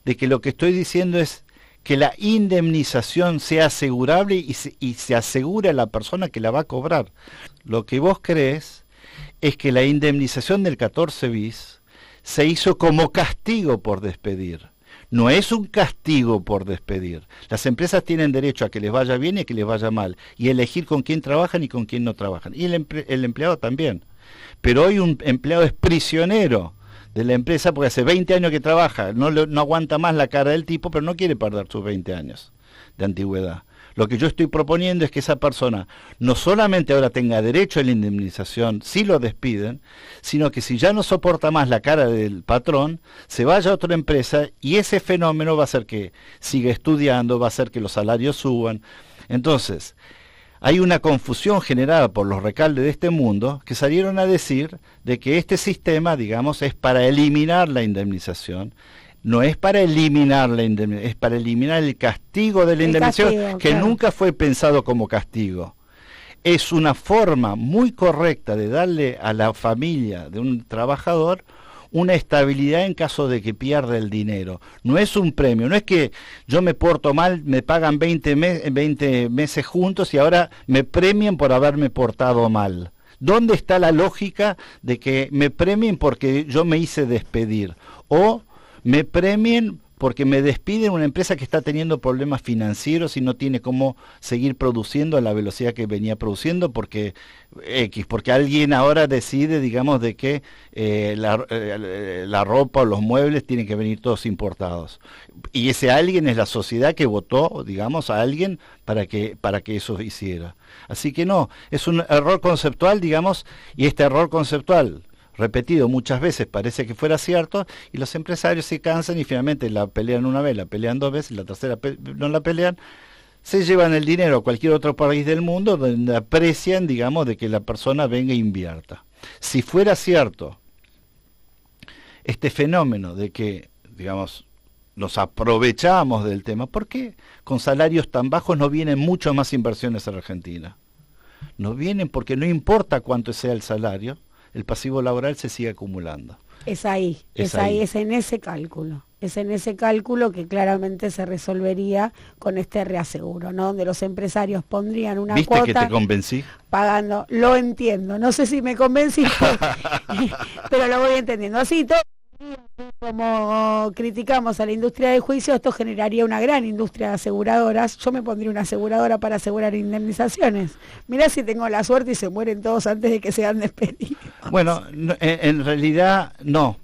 de que lo que estoy diciendo es que la indemnización sea asegurable y se asegure a la persona que la va a cobrar. Lo que vos crees es que la indemnización del 14 bis se hizo como castigo por despedir. No es un castigo por despedir. Las empresas tienen derecho a que les vaya bien y a que les vaya mal, y elegir con quién trabajan y con quién no trabajan. Y el empleado también. Pero hoy un empleado es prisionero de la empresa porque hace 20 años que trabaja, no aguanta más la cara del tipo, pero no quiere perder sus 20 años de antigüedad. Lo que yo estoy proponiendo es que esa persona no solamente ahora tenga derecho a la indemnización si lo despiden, sino que si ya no soporta más la cara del patrón, se vaya a otra empresa, y ese fenómeno va a hacer que siga estudiando, va a hacer que los salarios suban. Entonces, hay una confusión generada por los recaldes de este mundo que salieron a decir de que este sistema, digamos, es para eliminar la indemnización. No es para eliminar la indemnización, es para eliminar el castigo de la indemnización, castigo, que claro, nunca fue pensado como castigo. Es una forma muy correcta de darle a la familia de un trabajador una estabilidad en caso de que pierda el dinero. No es un premio, no es que yo me porto mal, me pagan 20 meses juntos y ahora me premien por haberme portado mal. ¿Dónde está la lógica de que me premien porque yo me hice despedir? O me premien porque me despiden una empresa que está teniendo problemas financieros y no tiene cómo seguir produciendo a la velocidad que venía produciendo porque alguien ahora decide, digamos, de que la ropa o los muebles tienen que venir todos importados. Y ese alguien es la sociedad que votó, digamos, a alguien para que eso hiciera. Así que no, es un error conceptual, digamos, y este error conceptual repetido muchas veces parece que fuera cierto, y los empresarios se cansan y finalmente la pelean una vez, la pelean dos veces, la tercera no la pelean, se llevan el dinero a cualquier otro país del mundo donde aprecian, digamos, de que la persona venga e invierta. Si fuera cierto este fenómeno de que, digamos, nos aprovechamos del tema, ¿por qué con salarios tan bajos no vienen mucho más inversiones a la Argentina? No vienen porque no importa cuánto sea el salario, el pasivo laboral se sigue acumulando. Es en ese cálculo. Es en ese cálculo que claramente se resolvería con este reaseguro, ¿no? Donde los empresarios pondrían una ¿Viste cuota. ¿Viste que te convencí? Pagando, lo entiendo. No sé si me convenciste, pero lo voy entendiendo. Así todo. Como criticamos a la industria del juicio, esto generaría una gran industria de aseguradoras. Yo me pondría una aseguradora para asegurar indemnizaciones. Mirá si tengo la suerte y se mueren todos antes de que sean despedidos. Bueno, en realidad no,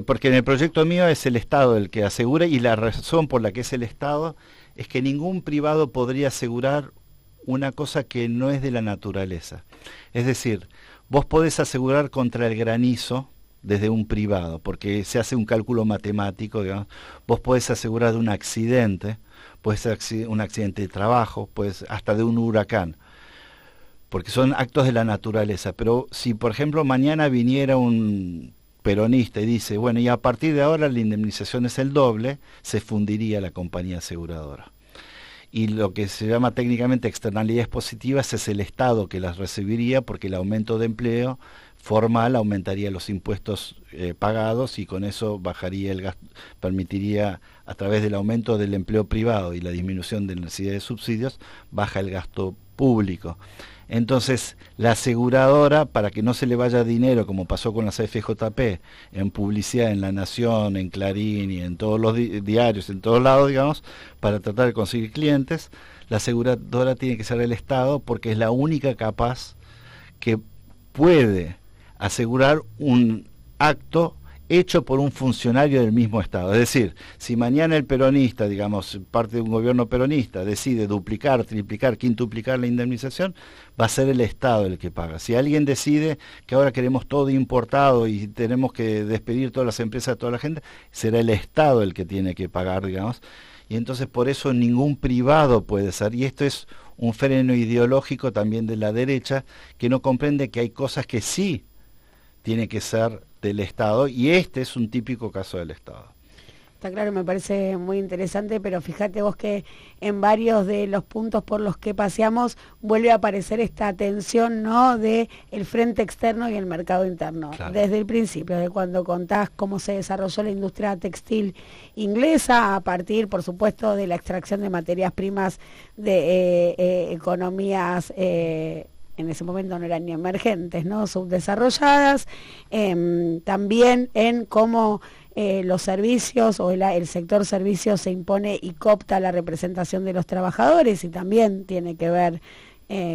porque en el proyecto mío es el Estado el que asegura, y la razón por la que es el Estado es que ningún privado podría asegurar una cosa que no es de la naturaleza. Es decir, vos podés asegurar contra el granizo desde un privado, porque se hace un cálculo matemático, digamos. Vos podés asegurar de un accidente, puede ser un accidente de trabajo, hasta de un huracán, porque son actos de la naturaleza. Pero si, por ejemplo, mañana viniera un peronista y dice, bueno, y a partir de ahora la indemnización es el doble, se fundiría la compañía aseguradora. Y lo que se llama técnicamente externalidades positivas es el Estado que las recibiría, porque el aumento de empleo formal aumentaría los impuestos pagados, y con eso bajaría el gasto, permitiría, a través del aumento del empleo privado y la disminución de la necesidad de subsidios, baja el gasto público. Entonces, la aseguradora, para que no se le vaya dinero, como pasó con las AFJP, en publicidad en La Nación, en Clarín y en todos los diarios, en todos lados, digamos, para tratar de conseguir clientes, la aseguradora tiene que ser el Estado, porque es la única capaz que puede asegurar un acto hecho por un funcionario del mismo Estado. Es decir, si mañana el peronista, digamos, parte de un gobierno peronista, decide duplicar, triplicar, quintuplicar la indemnización, va a ser el Estado el que paga. Si alguien decide que ahora queremos todo importado y tenemos que despedir todas las empresas, toda la gente, será el Estado el que tiene que pagar, digamos. Y entonces por eso ningún privado puede ser. Y esto es un freno ideológico también de la derecha, que no comprende que hay cosas que sí tiene que ser del Estado, y este es un típico caso del Estado. Está claro, me parece muy interesante, pero fíjate vos que en varios de los puntos por los que paseamos vuelve a aparecer esta tensión, ¿no?, de el frente externo y el mercado interno. Claro. Desde el principio, de cuando contás cómo se desarrolló la industria textil inglesa, a partir, por supuesto, de la extracción de materias primas de economías en ese momento no eran ni emergentes, ¿no?, subdesarrolladas, también en cómo los servicios o el sector servicios se impone y coopta la representación de los trabajadores, y también tiene que ver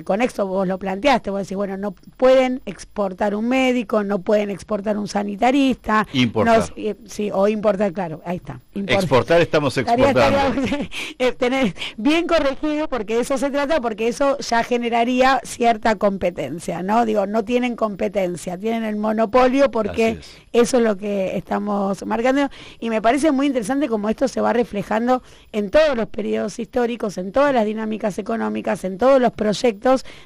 con esto. Vos lo planteaste, vos decís, bueno, no pueden exportar un médico, no pueden exportar un sanitarista. Importar. Sí, o importar, claro, ahí está. Exportar, estamos exportando. Tener bien corregido, porque de eso se trata, porque eso ya generaría cierta competencia, ¿no? Digo, no tienen competencia, tienen el monopolio, porque eso es lo que estamos marcando, y me parece muy interesante cómo esto se va reflejando en todos los periodos históricos, en todas las dinámicas económicas, en todos los proyectos,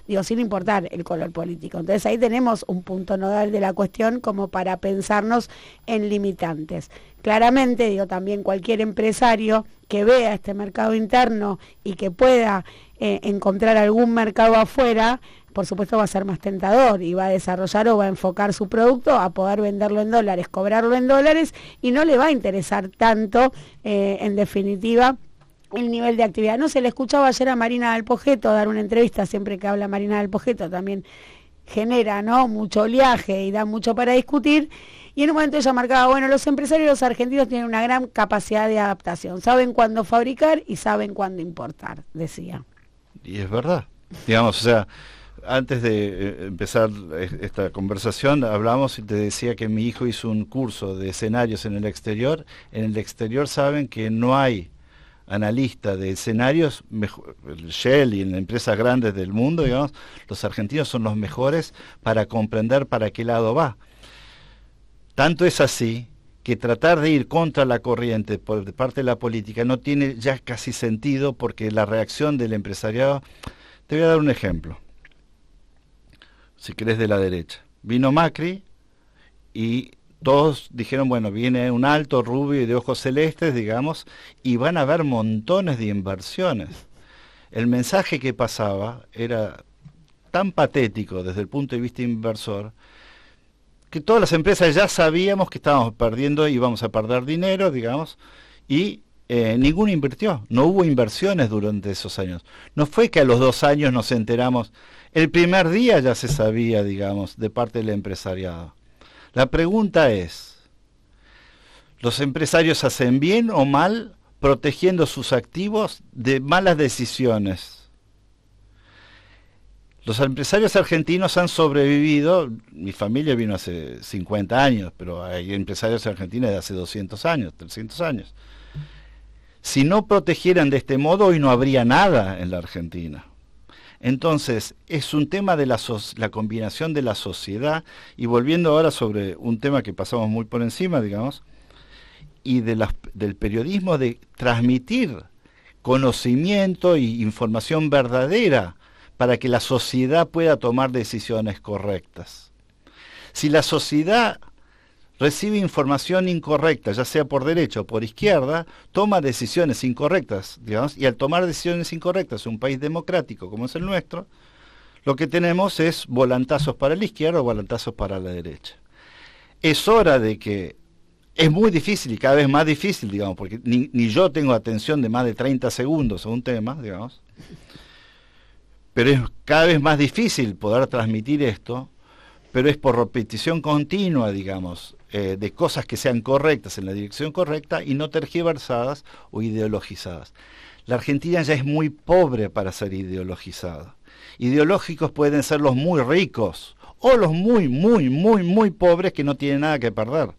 digo, sin importar el color político. Entonces ahí tenemos un punto nodal de la cuestión como para pensarnos en limitantes. Claramente, digo, también cualquier empresario que vea este mercado interno y que pueda encontrar algún mercado afuera, por supuesto va a ser más tentador y va a desarrollar o va a enfocar su producto a poder venderlo en dólares, cobrarlo en dólares, y no le va a interesar tanto, en definitiva, el nivel de actividad. No se le escuchaba ayer a Marina del Pojeto dar una entrevista. Siempre que habla Marina del Pojeto también genera, ¿no?, mucho oleaje y da mucho para discutir, y en un momento ella marcaba, bueno, los empresarios argentinos tienen una gran capacidad de adaptación, saben cuándo fabricar y saben cuándo importar, decía. Y es verdad, digamos, o sea, antes de empezar esta conversación hablamos y te decía que mi hijo hizo un curso de escenarios en el exterior. En el exterior saben que no hay analista de escenarios, el Shell y en empresas grandes del mundo, digamos, los argentinos son los mejores para comprender para qué lado va. Tanto es así que tratar de ir contra la corriente por parte de la política no tiene ya casi sentido, porque la reacción del empresariado... Te voy a dar un ejemplo, si querés, de la derecha. Vino Macri y todos dijeron, bueno, viene un alto rubio y de ojos celestes, digamos, y van a haber montones de inversiones. El mensaje que pasaba era tan patético desde el punto de vista inversor, que todas las empresas ya sabíamos que estábamos perdiendo y íbamos a perder dinero, digamos, y ninguno invirtió. No hubo inversiones durante esos años. No fue que a los 2 años nos enteramos. El primer día ya se sabía, digamos, de parte del empresariado. La pregunta es, ¿los empresarios hacen bien o mal protegiendo sus activos de malas decisiones? Los empresarios argentinos han sobrevivido, mi familia vino hace 50 años, pero hay empresarios argentinos de hace 200 años, 300 años. Si no protegieran de este modo, hoy no habría nada en la Argentina. Entonces, es un tema de la combinación de la sociedad, y volviendo ahora sobre un tema que pasamos muy por encima, digamos, y del periodismo, de transmitir conocimiento y información verdadera para que la sociedad pueda tomar decisiones correctas. Si la sociedad recibe información incorrecta, ya sea por derecha o por izquierda, toma decisiones incorrectas, digamos, y al tomar decisiones incorrectas en un país democrático como es el nuestro, lo que tenemos es volantazos para la izquierda o volantazos para la derecha. Es hora de que, es muy difícil y cada vez más difícil, digamos, porque ni yo tengo atención de más de 30 segundos a un tema, digamos, pero es cada vez más difícil poder transmitir esto, pero es por repetición continua, digamos, de cosas que sean correctas en la dirección correcta y no tergiversadas o ideologizadas. La Argentina ya es muy pobre para ser ideologizada. Ideológicos pueden ser los muy ricos o los muy, muy, muy, muy pobres que no tienen nada que perder.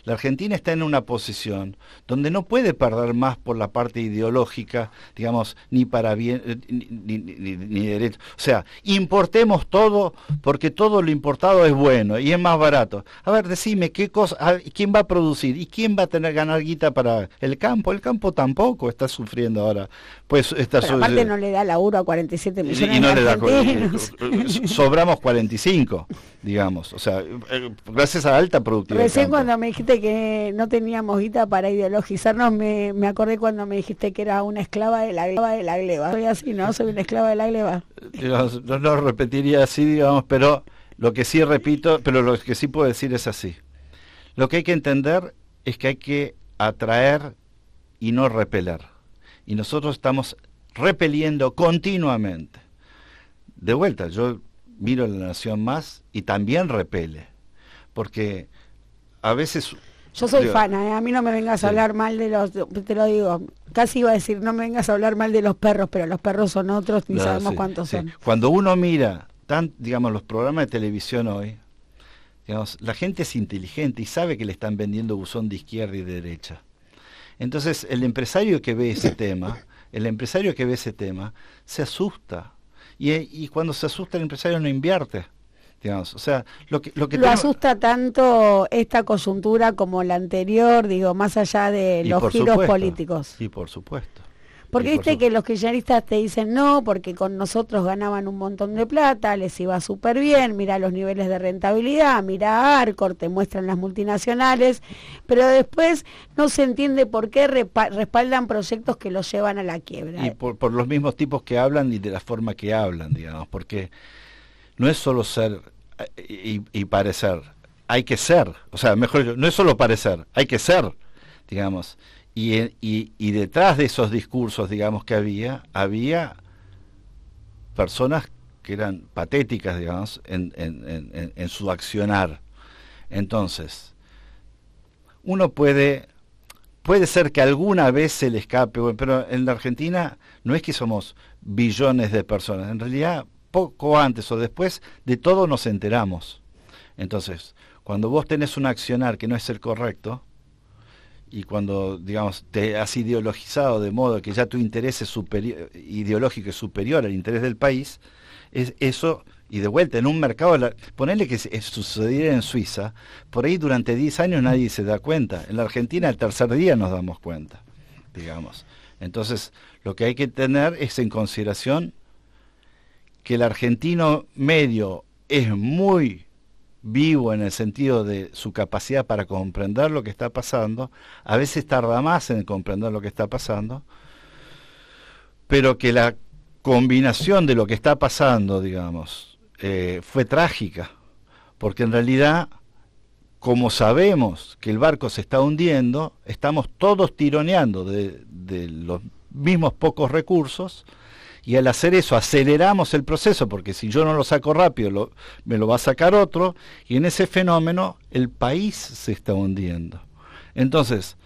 La Argentina está en una posición donde no puede perder más por la parte ideológica, digamos, ni para bien, ni derecho. O sea, importemos todo porque todo lo importado es bueno y es más barato. A ver, decime, ¿qué cosa, quién va a producir? ¿Y quién va a tener ganar guita para el campo? El campo tampoco está sufriendo ahora. Pues está pero aparte no le da laburo a 47 millones y no de le da, argentinos. sobramos 45. digamos, o sea, gracias a alta productividad. Recién cuando me dijiste que no teníamos guita para ideologizarnos, me acordé cuando me dijiste que era una esclava de la gleba. Soy así, ¿no? Soy una esclava de la gleba. No lo repetiría así, digamos, pero lo que sí repito, pero lo que sí puedo decir es así. Lo que hay que entender es que hay que atraer y no repeler. Y nosotros estamos repeliendo continuamente. De vuelta, yo miro La Nación Más y también repele. Porque a veces... Yo soy fana, a mí no me vengas a hablar mal de los... Te lo digo, casi iba a decir, no me vengas a hablar mal de los perros, pero los perros son otros, ni sabemos cuántos son. Cuando uno mira, digamos, los programas de televisión hoy, digamos, la gente es inteligente y sabe que le están vendiendo buzón de izquierda y de derecha. Entonces, el empresario que ve ese tema, se asusta. Y cuando se asusta el empresario no invierte. Digamos, o sea, lo asusta tanto esta coyuntura como la anterior, digo, más allá de los giros políticos. Y por supuesto. Porque viste que los kirchneristas te dicen no, porque con nosotros ganaban un montón de plata, les iba súper bien, mira los niveles de rentabilidad, mira Arcor, te muestran las multinacionales, pero después no se entiende por qué respaldan proyectos que los llevan a la quiebra. Y por los mismos tipos que hablan y de la forma que hablan, digamos, porque no es solo ser y parecer, hay que ser, o sea, mejor dicho, no es solo parecer, hay que ser, digamos. Y detrás de esos discursos, digamos, que había personas que eran patéticas, digamos, en su accionar. Entonces, uno puede ser que alguna vez se le escape, pero en la Argentina no es que somos billones de personas, en realidad poco antes o después de todo nos enteramos. Entonces, cuando vos tenés un accionar que no es el correcto, y cuando, digamos, te has ideologizado de modo que ya tu interés ideológico es superior al interés del país, es eso, y de vuelta, en un mercado, ponele que sucediera en Suiza, por ahí durante 10 años nadie se da cuenta. En la Argentina el tercer día nos damos cuenta, digamos. Entonces, lo que hay que tener es en consideración que el argentino medio es muy vivo en el sentido de su capacidad para comprender lo que está pasando, a veces tarda más en comprender lo que está pasando, pero que la combinación de lo que está pasando, digamos, fue trágica, porque en realidad, como sabemos que el barco se está hundiendo, estamos todos tironeando de los mismos pocos recursos, y al hacer eso aceleramos el proceso, porque si yo no lo saco rápido, me lo va a sacar otro, y en ese fenómeno el país se está hundiendo. Entonces,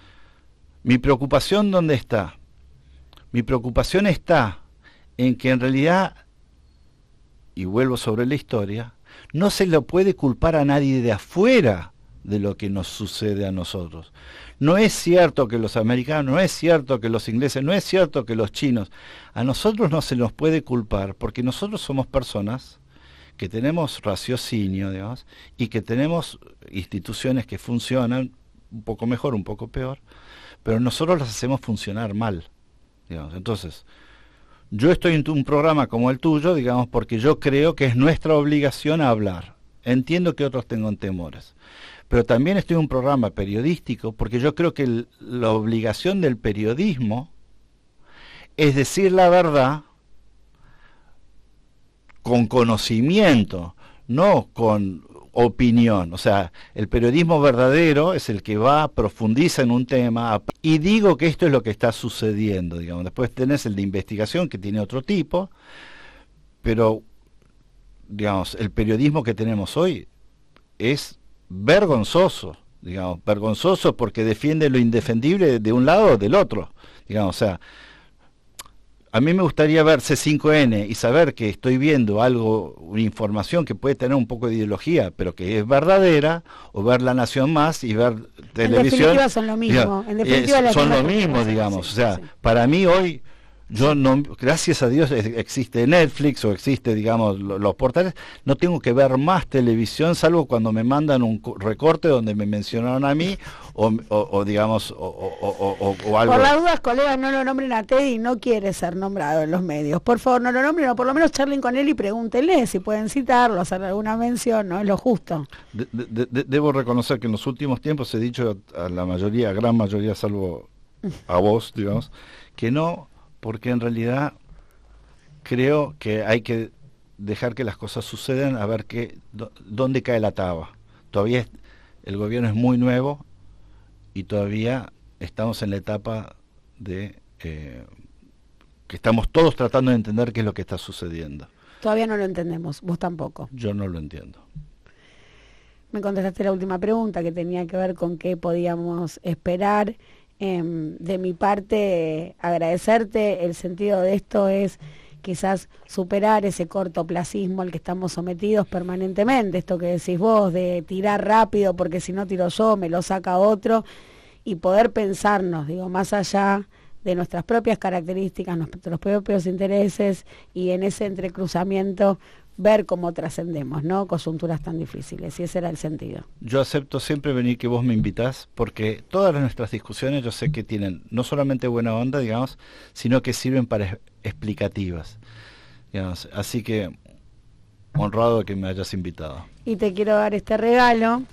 mi preocupación, ¿dónde está? Mi preocupación está en que en realidad, y vuelvo sobre la historia, no se lo puede culpar a nadie de afuera de lo que nos sucede a nosotros. No es cierto que los americanos, no es cierto que los ingleses, no es cierto que los chinos. A nosotros no se nos puede culpar porque nosotros somos personas que tenemos raciocinio, digamos, y que tenemos instituciones que funcionan un poco mejor, un poco peor, pero nosotros las hacemos funcionar mal, digamos. Entonces, yo estoy en un programa como el tuyo, digamos, porque yo creo que es nuestra obligación hablar. Entiendo que otros tengan temores. Pero también estoy en un programa periodístico porque yo creo que la obligación del periodismo es decir la verdad con conocimiento, no con opinión. O sea, el periodismo verdadero es el que profundiza en un tema, y digo que esto es lo que está sucediendo, digamos. Después tenés el de investigación que tiene otro tipo, pero, digamos, el periodismo que tenemos hoy es vergonzoso, digamos, vergonzoso porque defiende lo indefendible de un lado o del otro, digamos. O sea, a mí me gustaría ver C5N y saber que estoy viendo algo, una información que puede tener un poco de ideología, pero que es verdadera, o ver La Nación Más y ver televisión. En definitiva son lo mismo. Son lo mismo, digamos. O sea, para mí hoy Yo no, gracias a Dios existe Netflix o existe, digamos, los portales. No tengo que ver más televisión, salvo cuando me mandan un recorte donde me mencionaron a mí o digamos, o algo. Por las dudas, colegas, no lo nombren a Teddy, no quiere ser nombrado en los medios. Por favor, no lo nombren, o por lo menos charlen con él y pregúntenle si pueden citarlo, hacer alguna mención, no es lo justo. Debo reconocer que en los últimos tiempos he dicho a la mayoría, gran mayoría, salvo a vos, digamos, que no, porque en realidad creo que hay que dejar que las cosas sucedan, a ver dónde cae la taba. Todavía el gobierno es muy nuevo y todavía estamos en la etapa de que estamos todos tratando de entender qué es lo que está sucediendo. Todavía no lo entendemos, vos tampoco. Yo no lo entiendo. Me contestaste la última pregunta, que tenía que ver con qué podíamos esperar. De mi parte, agradecerte. El sentido de esto es quizás superar ese cortoplacismo al que estamos sometidos permanentemente, esto que decís vos, de tirar rápido, porque si no tiro yo, me lo saca otro, y poder pensarnos, digo, más allá de nuestras propias características, nuestros propios intereses, y en ese entrecruzamiento ver cómo trascendemos, ¿no? Coyunturas tan difíciles, y ese era el sentido. Yo acepto siempre venir que vos me invitás, porque todas nuestras discusiones yo sé que tienen no solamente buena onda, digamos, sino que sirven para explicativas, digamos. Así que honrado de que me hayas invitado. Y te quiero dar este regalo,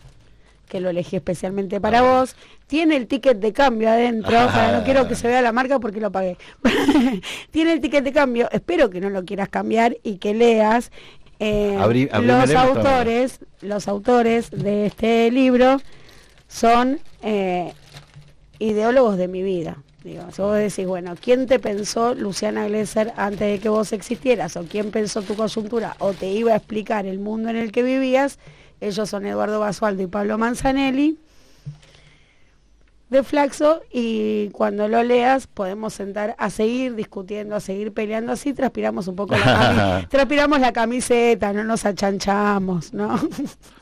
que lo elegí especialmente para vos. Tiene el ticket de cambio adentro, no quiero que se vea la marca porque lo pagué. Tiene el ticket de cambio, espero que no lo quieras cambiar y que leas. Los autores de este libro son ideólogos de mi vida. Digo, si vos decís, bueno, ¿quién te pensó Luciana Glesser antes de que vos existieras? ¿O quién pensó tu coyuntura? ¿O te iba a explicar el mundo en el que vivías? Ellos son Eduardo Basualdo y Pablo Manzanelli, de Flaxo, y cuando lo leas podemos sentar a seguir discutiendo, a seguir peleando, así transpiramos un poco transpiramos la camiseta, no nos achanchamos, ¿no?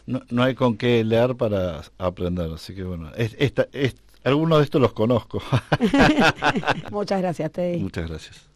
No hay con qué leer para aprender, así que bueno, algunos de estos los conozco. Muchas gracias, Teddy. Muchas gracias.